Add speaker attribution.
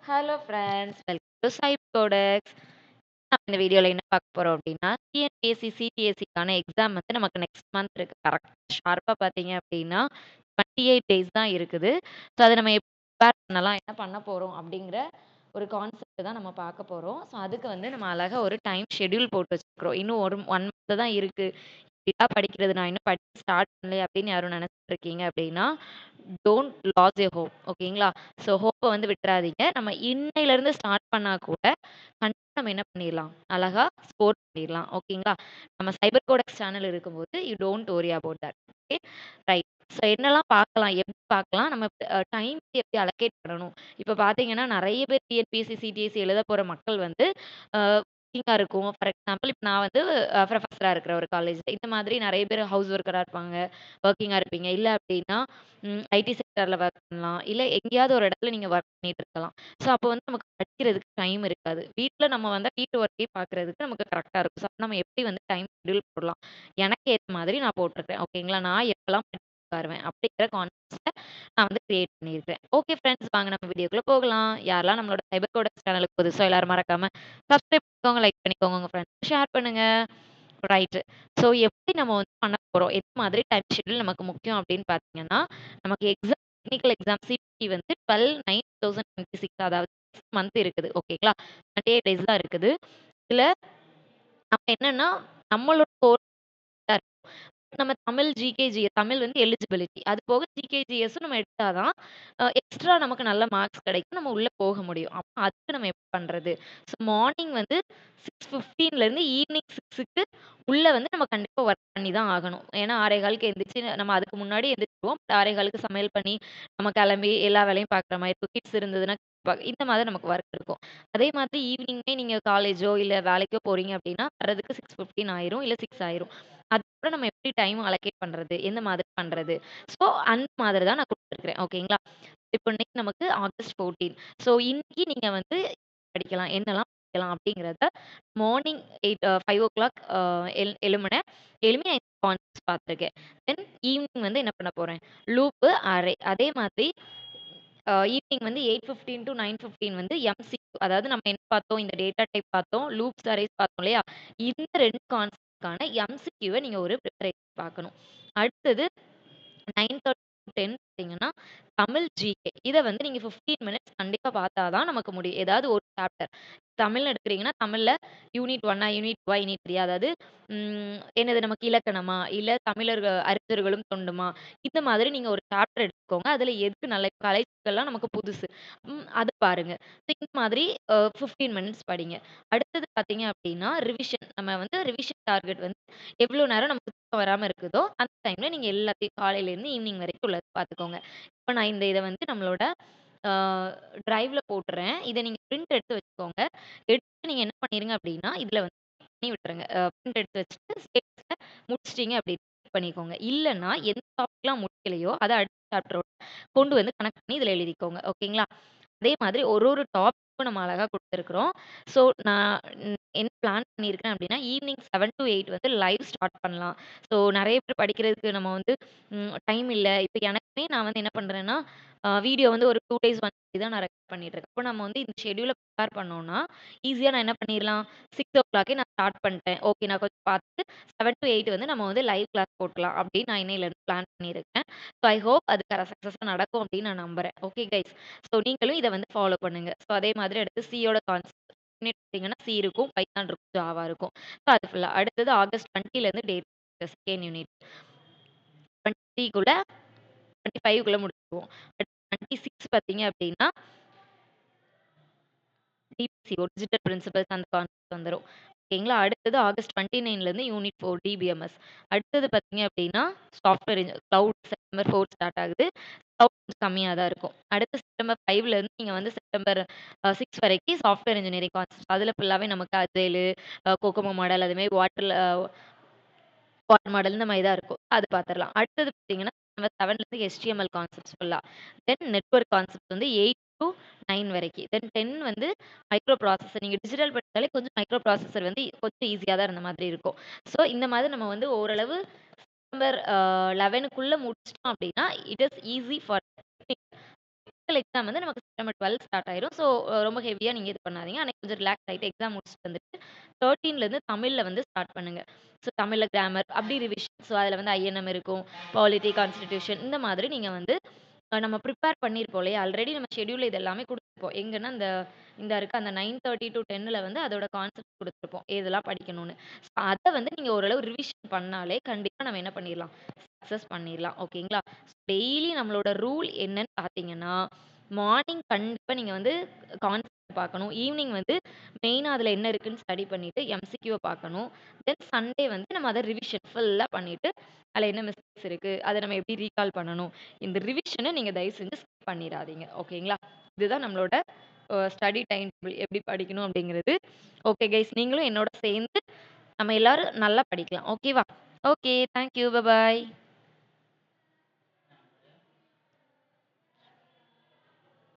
Speaker 1: Hello friends, welcome to Saif codex. நம்ம இந்த வீடியோல என்ன பார்க்க போறோம் அப்டின்னா, டிஎன்பிஎஸ்சி, சிடிஎஸ்சிக்கான எக்ஸாம் வந்து நமக்கு நெக்ஸ்ட் மந்த் இருக்கு. கரெக்ட்டா ஷார்ப்பா பார்த்தீங்க அப்டின்னா, 28 டேஸ் தான் இருக்குது. ஸோ அத நம்ம எப்படி ப்ரிப்பேர் பண்ணலாம், என்ன பண்ண போறோம் அப்டிங்கிற ஒரு கான்செப்ட் தான் நம்ம பார்க்க போறோம். ஸோ அதுக்கு வந்து நம்ம அழகா ஒரு டைம் ஷெட்யூல் போட்டு வச்சுருக்கிறோம். இன்னும் 1 மந்த் தான் இருக்கு. எப்படிடா படிக்கிறது? நான் இன்னும் படிக்க ஸ்டார்ட் பண்ணலையே அப்படின்னு யாரும் நினைச்சிட்டு இருக்கீங்க அப்படின்னா, டோன்ட் லாஸ் யூர் ஹோப். ஓகேங்களா? ஸோ ஹோப்ப வந்து விட்டுறாதீங்க. நம்ம இன்னையிலருந்து ஸ்டார்ட் பண்ணா கூட, கண்டிப்பா நம்ம என்ன பண்ணிரலாம்? அழகா ஸ்கோர் பண்ணிரலாம். ஓகேங்களா? நம்ம சைபர் கோடெக்ஸ் சேனல் இருக்கும்போது, you don't worry about that. Okay. Right. So என்னலாம் பார்க்கலாம்? எப்படி பார்க்கலாம்? நம்ம டைம் எப்படி அலோகேட் பண்ணணும்? இப்ப பார்த்தீங்கன்னா, நெறைய பேர் டிஎன்பிஎஸ்சி, சிடிஎஸ்சி எழுத போற மக்கள் வந்து, அ ஒர்க்கிங்கா இருக்கும். ஃபார் எக்ஸாம்பிள் இப்ப நான் வந்து ப்ரொஃபஸரா இருக்கிறேன் ஒரு காலேஜ்ல. இந்த மாதிரி நெறைய பேர் ஹவுஸ் ஒர்க்கரா இருப்பாங்க. வொர்க்கிங்கா இருப்பீங்க. இல்ல அப்படின்னா, ஐடி செக்டார்ல வொர்க் பண்ணலாம். இல்ல எங்கேயாவது ஒரு இடத்துல நீங்க வொர்க் பண்ணிட்டு இருக்கலாம். ஸோ அப்போ வந்து நமக்கு படிக்கிறதுக்கு டைம் இருக்காது. வீட்ல நம்ம வந்தா வீட்டு ஒர்க்கே பார்க்குறதுக்கு நமக்கு கரெக்ட்டா இருக்கும். ஸோ நம்ம எப்படி வந்து டைம் ஷெட்யூல் போடலாம்? எனக்கு ஏத்த மாதிரி நான் போட்டுருக்கேன். ஓகேங்களா? நான் எப்பலாம் படிக்க உட்காருவேன் அப்படிங்கிற கான்செப்ட்ஸ நான் வந்து கிரியேட் பண்ணியிருக்கேன். ஓகே ஃபிரெண்ட்ஸ், வாங்க நம்ம வீடியோக்குள்ள போகலாம். யாரெல்லாம் நம்மளோட சைபர் கோடெக்ஸ் சேனலுக்கு புதுசோ எல்லாரும் மறக்காம சப்ஸ்கிரைப் பண்ணிக்கோங்க, லைக் பண்ணிக்கோங்க, உங்க ஃப்ரெண்ட்ஸ்க்கு ஷேர் பண்ணுங்க. ரைட். ஸோ எப்படி நம்ம வந்து பண்ண போறோம்? எந்த மாதிரி டைம் ஷெட்யூல் நமக்கு முக்கியம் அப்படின்னு பார்த்தீங்கன்னா, நமக்கு எக்ஸாம் டெக்னிக்கல் எக்ஸாம் சிபிடி வந்து 12/9/2026 அதாவது நெக்ஸ்ட் மந்த் இருக்குது. ஓகேங்களா? 28 டேஸ் தான் இருக்குது. இதுல நம்ம என்னன்னா, நம்மளோட கோர் நம்ம தமிழ், ஜிகே, தமிழ் வந்து எலிஜிபிலிட்டி. அது போக ஜிகே, ஜிஎஸும் நம்ம எடுத்தா தான், எக்ஸ்ட்ரா நமக்கு நல்ல மார்க்ஸ் கிடைக்கும். நம்ம உள்ள போக முடியும். அப்ப அதுக்கு நம்ம எப்படி பண்றது? ஸோ மார்னிங் வந்து 6:15லேருந்து ஈவினிங் 6க்கு உள்ள வந்து நம்ம கண்டிப்பா ஒர்க் பண்ணி தான் ஆகணும். ஏன்னா 6:15க்கு எந்திரிச்சு நம்ம அதுக்கு முன்னாடி எந்திரிச்சுருவோம். 6:15க்கு சமையல் பண்ணி, நம்ம கிளம்பி எல்லா வேலையும் பார்க்குற மாரி இருக்கும். கிட்ஸ் இருந்ததுன்னா இந்த மாதிரி நமக்கு ஒர்க் இருக்கும். அதே மாதிரி ஈவினிங்குமே நீங்க காலேஜோ, இல்ல வேலைக்கோ போறீங்க அப்படின்னா, வர்றதுக்கு 6:15 ஆயிரும். இல்ல 6 ஆயிரும். அதுக்கப்புறம் நம்ம எப்படி டைம் அலோகேட் பண்றது? எந்த மாதிரி பண்றது? ஸோ அந்த மாதிரி தான் நான் குடுத்துருக்கிறேன். ஓகேங்களா? இப்போ இன்னைக்கு நமக்கு ஆகஸ்ட் 14. ஸோ இன்னைக்கு நீங்க வந்து படிக்கலாம். என்னலாம் படிக்கலாம் அப்படிங்கிறத மார்னிங் 5:00 அ எழும்புனேன். எழும்பி நான் கான்செப்ட்ஸ் பார்த்துருக்கேன். தென் ஈவினிங் வந்து என்ன பண்ண போறேன்? Loop, array. அதே மாதிரி ஈவினிங் வந்து 8:15 டூ 9:15 வந்து எம்சிக்யூ. அதாவது நம்ம என்ன பார்த்தோம்? இந்த டேட்டா டைப் பார்த்தோம். லூப்ஸ், அரேஸ் பார்த்தோம் இல்லையா? இந்த 2 கான்செப்ட்க்கான எம்சிக்யூவ நீங்க ஒரு ப்ரிப்பரேஷன் பார்க்கணும். அடுத்தது 9:30 டூ 10 பார்த்தீங்கன்னா, தமிழ் ஜிகே. இத வந்து நீங்க 15 மினிட்ஸ் கண்டிப்பா பார்த்தா தான் நமக்கு முடியும். ஏதாவது ஒரு சாப்டர். தமிழ்னு எடுக்கிறீங்கன்னா, தமிழ்ல யூனிட் 1 யூனிட் 2 யூனிட் 3 அதாவது என்னது நமக்கு இலக்கணமா? இல்ல அறிஞர்களும் தொண்டுமா? இந்த மாதிரி நீங்க ஒரு சாப்டர் எடுத்துக்கோங்க. அதுல எது நல்ல கலைச்சொற்கள்லாம் நமக்கு புதுசு. அது பாருங்க. இந்த மாதிரி 15 மினிட்ஸ் படிங்க. அடுத்தது பார்த்தீங்க அப்டின்னா, ரிவிஷன். நம்ம வந்து ரிவிஷன் டார்கெட் வந்து எவ்ளோ நேரம் நமக்கு தூக்கம் வராம இருக்குதோ, அந்த டைம்ல நீங்க எல்லாத்தையும் காலையிலேருந்து ஈவினிங் வரைக்கும் உள்ளத பார்த்துக்கோங்க. இப்ப நான் இத வந்து நம்மளோட ஆ டிரைவ்ல போட்டுறேன். இத நீங்க பிரிண்ட் எடுத்து வச்சுக்கோங்க. எடுத்து நீங்க என்ன பண்ணிருங்க அப்டின்னா, இதுல வந்து பண்ணி விட்டுருங்க. பிரிண்ட் எடுத்து வச்சுட்டு ஸ்டேட்டஸ்ல முடிச்சுட்டீங்க அப்டின்னு பண்ணிக்கோங்க. இல்லன்னா எந்த டாபிக்லாம் முடிக்கலையோ, அத அடுத்த சாப்டரோட கொண்டு வந்து கனெக்ட் பண்ணி இதுல எழுதிக்கோங்க. ஓகேங்களா? அதே மாதிரி ஒரு டாபிக்கும் நம்ம அழகா குடுத்துருக்குறோம். ஸோ நான் என்ன பிளான் பண்ணியிருக்கேன் அப்டின்னா, ஈவினிங் 7 டூ 8 வந்து லைவ் ஸ்டார்ட் பண்ணலாம். ஸோ நெறைய பேர் படிக்கிறதுக்கு நம்ம வந்து டைம் இல்ல. இப்ப எனக்குமே நான் வந்து என்ன பண்றேன்னா, வீடியோ வந்து ஒரு 2 டேஸ் ஒன்ஸ் தான் நான் ரெக்கார்ட் பண்ணிட்டு இருக்கேன். அப்ப நம்ம வந்து இந்த ஷெட்யூல ப்ரிப்பேர் பண்ணோம்னா, ஈஸியா நான் என்ன பண்ணிரலாம், 6:00 நான் ஸ்டார்ட் பண்ணிட்டேன். ஓகே நான் கொஞ்சம் பார்த்துட்டு 7 டூ 8 வந்து நம்ம வந்து லைவ் கிளாஸ் போட்டுக்கலாம் அப்டின்னு நான் இன்னையிலருந்து பிளான் பண்ணியிருக்கேன். ஸோ ஐ ஹோப் அது சக்சஸா நடக்கும் அப்டின்னு நான் நம்புறேன். Okay guys. ஸோ நீங்களும் இத வந்து ஃபாலோ பண்ணுங்க. ஸோ அதே மாதிரி அடுத்து சியோட கான்செப்ட் பார்த்தீங்கன்னா, சி இருக்கும், பைத்தான் இருக்கும், ஜாவா இருக்கும். ஸோ அது ஃபுல்லா. அடுத்தது ஆகஸ்ட் 20லேருந்து டேட் செகண்ட் யூனிட். 20க்குள்ள 25க்குள்ள முடிச்சுருவோம். அடுத்து 26 பார்த்தீங்க அப்டின்னா, டிபிசிஓ டிஜிட்டல் பிரின்சிபல்ஸ் அந்த கான்செப்ட் வந்துரும். ஓகேங்களா? அடுத்தது ஆகஸ்ட் 29லேருந்து யூனிட் 4 டிபிஎம்எஸ். அடுத்தது பார்த்தீங்க அப்டின்னா, சாஃப்ட்வேர் கிளவுட் செப்டம்பர் 4 ஸ்டார்ட் ஆகுது. கிளவுட் கொஞ்சம் கம்மியா தான் இருக்கும். அடுத்து செப்டம்பர் 5லேருந்து நீங்க வந்து செப்டம்பர் 6 வரைக்கும் சாஃப்ட்வேர் இன்ஜினியரிங் கான்செப்ட்ஸ். அதுல ஃபுல்லாவே நமக்கு அஜைலு, கோகோமோ மாடல் அதுமாரி வாட்டர் மாடல் இந்த மாரி தான் இருக்கும். அது பார்த்துரலாம். அடுத்தது பார்த்தீங்கன்னா, நம்ம 7லேருந்து HTML கான்செப்ட்ஸ் ஃபுல்லா. தென் நெட்வொர்க் கான்செப்ட் வந்து 8 டூ 9 வரைக்கும். தென் 10 வந்து மைக்ரோ ப்ராசஸர். நீங்க டிஜிட்டல் படிச்சாலே கொஞ்சம் மைக்ரோ ப்ராசஸர் வந்து கொஞ்சம் ஈஸியா தான் இருந்த மாதிரி இருக்கும். ஸோ இந்த மாதிரி நம்ம வந்து ஓரளவு செப்டம்பர் 11க்குள்ள முடிச்சுட்டோம் அப்டின்னா, it is easy for practical exam வந்து நமக்கு செப்டம்பர் 12 ஸ்டார்ட் ஆயிரும். ஸோ ரொம்ப ஹெவியா நீங்க இது பண்ணாதீங்க. அன்னைக்கு கொஞ்சம் ரிலாக்ஸ் ஆயிட்டு எக்ஸாம் முடிச்சுட்டு வந்துட்டு 13லருந்து தமிழ்ல வந்து ஸ்டார்ட் பண்ணுங்க. ஸோ தமிழ்ல கிராமர் அப்படி ரிவிஷன். ஸோ அதில வந்து ஐஎன்எம் இருக்கும். பாலிட்டி, கான்ஸ்டிடியூஷன் இந்த மாதிரி நீங்க வந்து நம்ம ப்ரிப்பேர் பண்ணியிருப்போம் இல்லையா? ஆல்ரெடி நம்ம ஷெட்யூல்ல இது எல்லாமே குடுத்துருப்போம். எங்கன்னா இந்த இருக்க அந்த 9:30 டூ 10ல வந்து அதோட கான்செப்ட் குடுத்துருப்போம். எதெல்லாம் படிக்கணும்னு. அத வந்து நீங்க ஓரளவு ரிவிஷன் பண்ணாலே கண்டிப்பா நம்ம என்ன பண்ணிரலாம்? சக்சஸ் பண்ணிரலாம். ஓகேங்களா? டெய்லி நம்மளோட ரூல் என்னன்னு பார்த்தீங்கன்னா, மார்னிங் கண்டிப்பா நீங்க வந்து கான்செப்ட் பார்க்கணும். ஈவினிங் வந்து மெயினா அதில என்ன இருக்குன்னு ஸ்டடி பண்ணிட்டு எம்சிக்யூவ பார்க்கணும். தென் சண்டே வந்து நம்ம அத ரிவிஷன் ஃபுல்லா பண்ணிட்டு, அதில என்ன மிஸ்டேக்ஸ் இருக்கு? அத நம்ம எப்படி ரீகால் பண்ணணும்? இந்த ரிவிஷன நீங்க தயவு செஞ்சு ஸ்கிப் பண்ணிறாதீங்க. ஓகேங்களா? இதுதான் நம்மளோட ஸ்டடி டைம் டேபிள் எப்படி படிக்கணும் அப்படிங்கிறது. ஓகே கைஸ் நீங்களும் என்னோட சேர்ந்து நம்ம எல்லாரும் நல்லா படிக்கலாம். ஓகேவா? ஓகே. Thank you. பாய்.